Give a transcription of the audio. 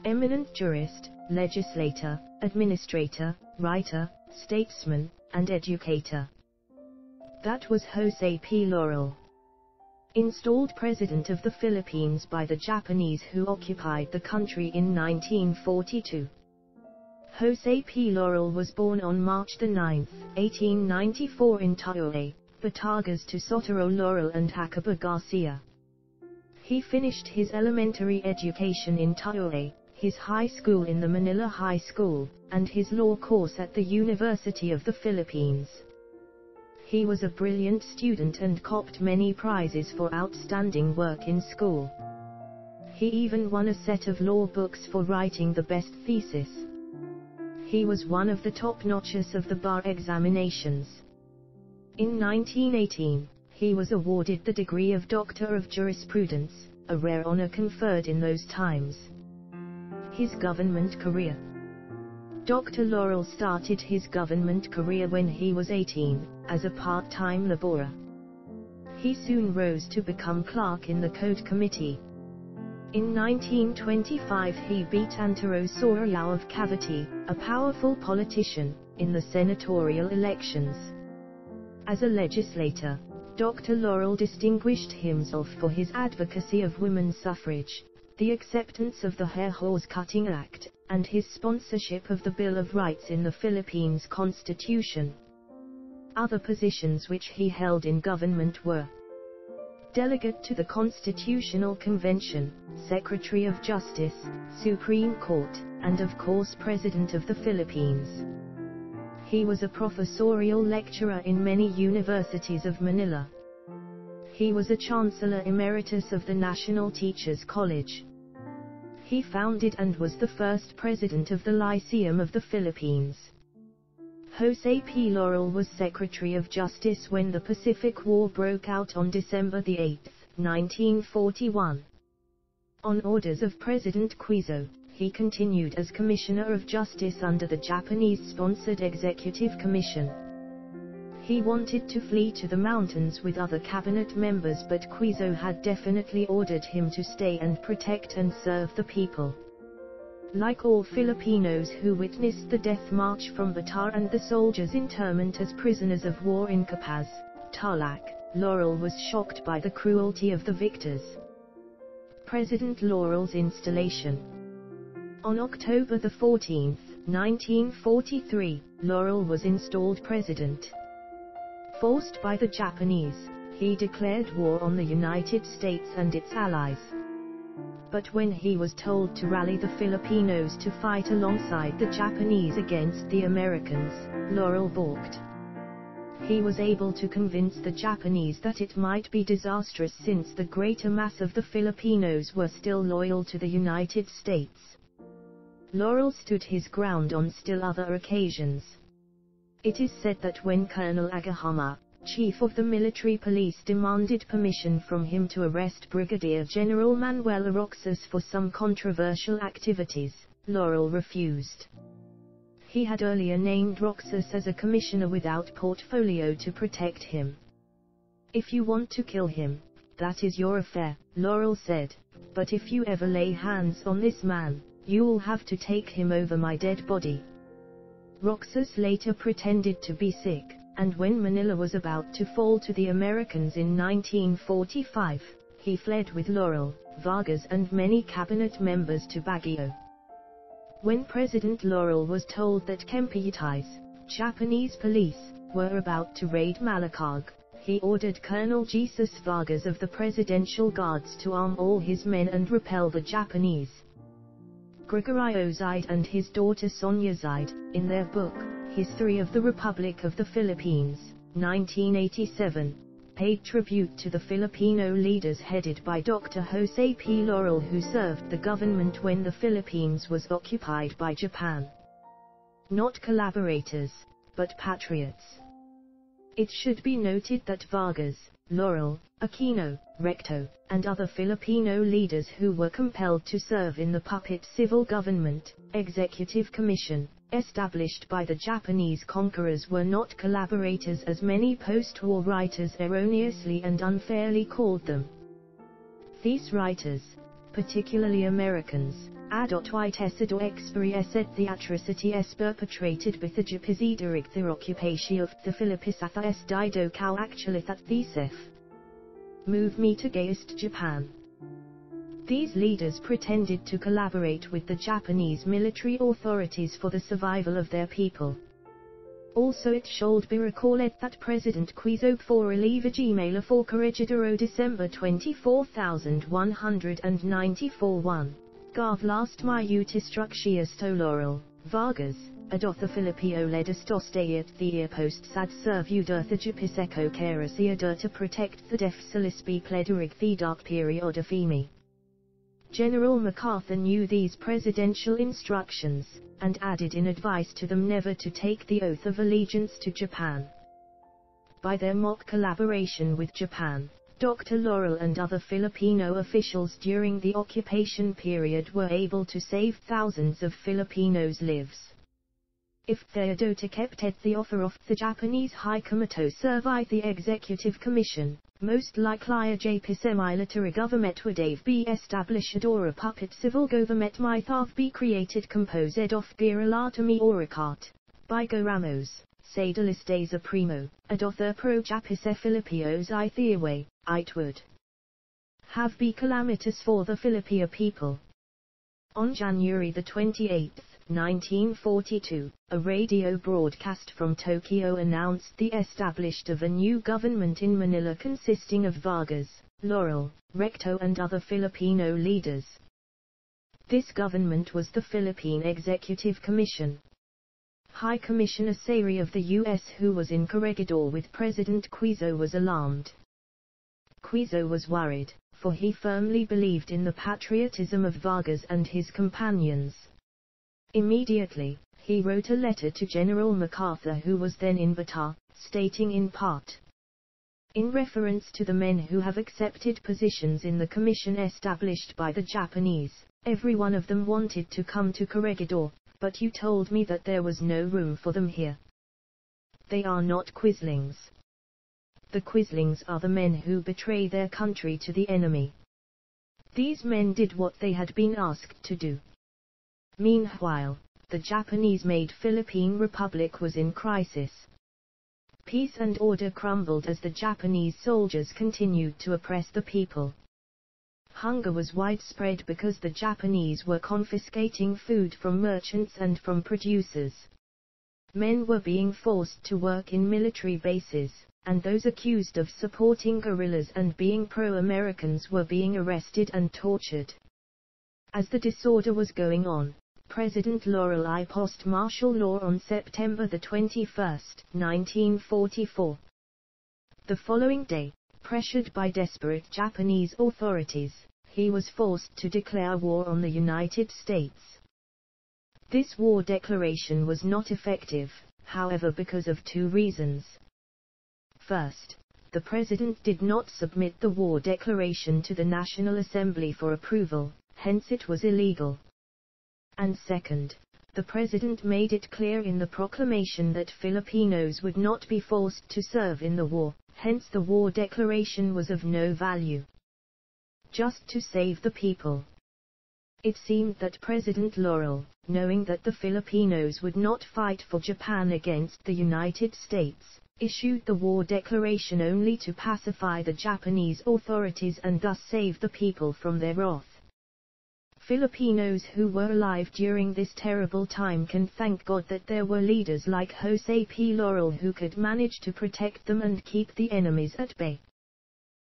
Eminent jurist, legislator, administrator, writer, statesman, and educator. That was Jose P. Laurel. Installed President of the Philippines by the Japanese who occupied the country in 1942. Jose P. Laurel was born on March 9, 1894 in Tanauan, Batangas to Sotero Laurel and Jacoba Garcia. He finished his elementary education in Tanauan, his high school in the Manila High School, and his law course at the University of the Philippines. He was a brilliant student and copped many prizes for outstanding work in school. He even won a set of law books for writing the best thesis. He was one of the top-notchers of the bar examinations. In 1918, he was awarded the degree of Doctor of Jurisprudence, a rare honor conferred in those times. His government career. Dr. Laurel started his government career when he was 18, as a part-time laborer. He soon rose to become clerk in the Code Committee. In 1925 he beat Antero Soriano of Cavite, a powerful politician, in the senatorial elections. As a legislator, Dr. Laurel distinguished himself for his advocacy of women's suffrage, the acceptance of the Hare-Hawes Cutting Act, and his sponsorship of the Bill of Rights in the Philippines Constitution. Other positions which he held in government were Delegate to the Constitutional Convention, Secretary of Justice, Supreme Court, and of course President of the Philippines. He was a professorial lecturer in many universities of Manila. He was a Chancellor Emeritus of the National Teachers College. He founded and was the first president of the Lyceum of the Philippines. Jose P. Laurel was Secretary of Justice when the Pacific War broke out on December 8, 1941. On orders of President Quezon, he continued as Commissioner of Justice under the Japanese-sponsored Executive Commission. He wanted to flee to the mountains with other cabinet members, but Quezon had definitely ordered him to stay and protect and serve the people. Like all Filipinos who witnessed the death march from Batar and the soldiers' internment as prisoners of war in Capaz, Tarlac, Laurel was shocked by the cruelty of the victors. President Laurel's installation. On October 14, 1943, Laurel was installed president. Forced by the Japanese, he declared war on the United States and its allies. But when he was told to rally the Filipinos to fight alongside the Japanese against the Americans, Laurel balked. He was able to convince the Japanese that it might be disastrous since the greater mass of the Filipinos were still loyal to the United States. Laurel stood his ground on still other occasions. It is said that when Colonel Nagahama, chief of the military police, demanded permission from him to arrest Brigadier General Manuel A. Roxas for some controversial activities, Laurel refused. He had earlier named Roxas as a commissioner without portfolio to protect him. "If you want to kill him, that is your affair," Laurel said, "but if you ever lay hands on this man, you will have to take him over my dead body." Roxas later pretended to be sick, and when Manila was about to fall to the Americans in 1945, he fled with Laurel, Vargas and many cabinet members to Baguio. When President Laurel was told that Kempei's, Japanese police, were about to raid Malacog, he ordered Colonel Jesus Vargas of the Presidential Guards to arm all his men and repel the Japanese. Gregorio Zide and his daughter Sonia Zide, in their book, History of the Republic of the Philippines, 1987, paid tribute to the Filipino leaders headed by Dr. Jose P. Laurel, who served the government when the Philippines was occupied by Japan. Not collaborators, but patriots. It should be noted that Vargas, Laurel, Aquino, Recto, and other Filipino leaders who were compelled to serve in the puppet civil government, Executive Commission, established by the Japanese conquerors were not collaborators, as many post-war writers erroneously and unfairly called them. These writers, particularly Americans, adotwitesado experies et theatricities perpetrated with the Japizideric the occupation of the Philippisatha s dido cow actualithat thesis. Move me to gayest Japan. These leaders pretended to collaborate with the Japanese military authorities for the survival of their people. Also it should be recalled that President Quiso for relieve Gmail for Corregidor December 24194 Gav last Mayutis Strucciasto Laurel, Vargas, Adotha Filipio ledistos at the earpost sad servudurtha Japiseco Carasia to protect the deaf Salisby plederic the dark period of Emi. General MacArthur knew these presidential instructions, and added in advice to them never to take the oath of allegiance to Japan. By their mock collaboration with Japan, Dr. Laurel and other Filipino officials during the occupation period were able to save thousands of Filipinos' lives. If Theodota kept at the offer of the Japanese High Committee survived the Executive Commission, most likely a Japis military government would have be established or a puppet civil government might have be created composed of Giralatami or a cart, by Go Ramos, Sadalis a primo, adother pro Japis Filipios I theaway, it would have be calamitous for the Filipino people. On January 28, 1942, a radio broadcast from Tokyo announced the establishment of a new government in Manila consisting of Vargas, Laurel, Recto and other Filipino leaders. This government was the Philippine Executive Commission. High Commissioner Sari of the U.S. who was in Corregidor with President Quiso was alarmed. Quiso was worried, for he firmly believed in the patriotism of Vargas and his companions. Immediately, he wrote a letter to General MacArthur who was then in Bata, stating in part, in reference to the men who have accepted positions in the commission established by the Japanese, every one of them wanted to come to Corregidor, but you told me that there was no room for them here. They are not Quislings. The Quislings are the men who betray their country to the enemy. These men did what they had been asked to do. Meanwhile, the Japanese-made Philippine Republic was in crisis. Peace and order crumbled as the Japanese soldiers continued to oppress the people. Hunger was widespread because the Japanese were confiscating food from merchants and from producers. Men were being forced to work in military bases, and those accused of supporting guerrillas and being pro-Americans were being arrested and tortured. As the disorder was going on, President Laurel I passed martial law on September 21, 1944. The following day, pressured by desperate Japanese authorities, he was forced to declare war on the United States. This war declaration was not effective, however, because of two reasons. First, the President did not submit the war declaration to the National Assembly for approval, hence it was illegal. And second, the President made it clear in the proclamation that Filipinos would not be forced to serve in the war, hence the war declaration was of no value. Just to save the people. It seemed that President Laurel, knowing that the Filipinos would not fight for Japan against the United States, issued the war declaration only to pacify the Japanese authorities and thus save the people from their wrath. Filipinos who were alive during this terrible time can thank God that there were leaders like Jose P. Laurel who could manage to protect them and keep the enemies at bay.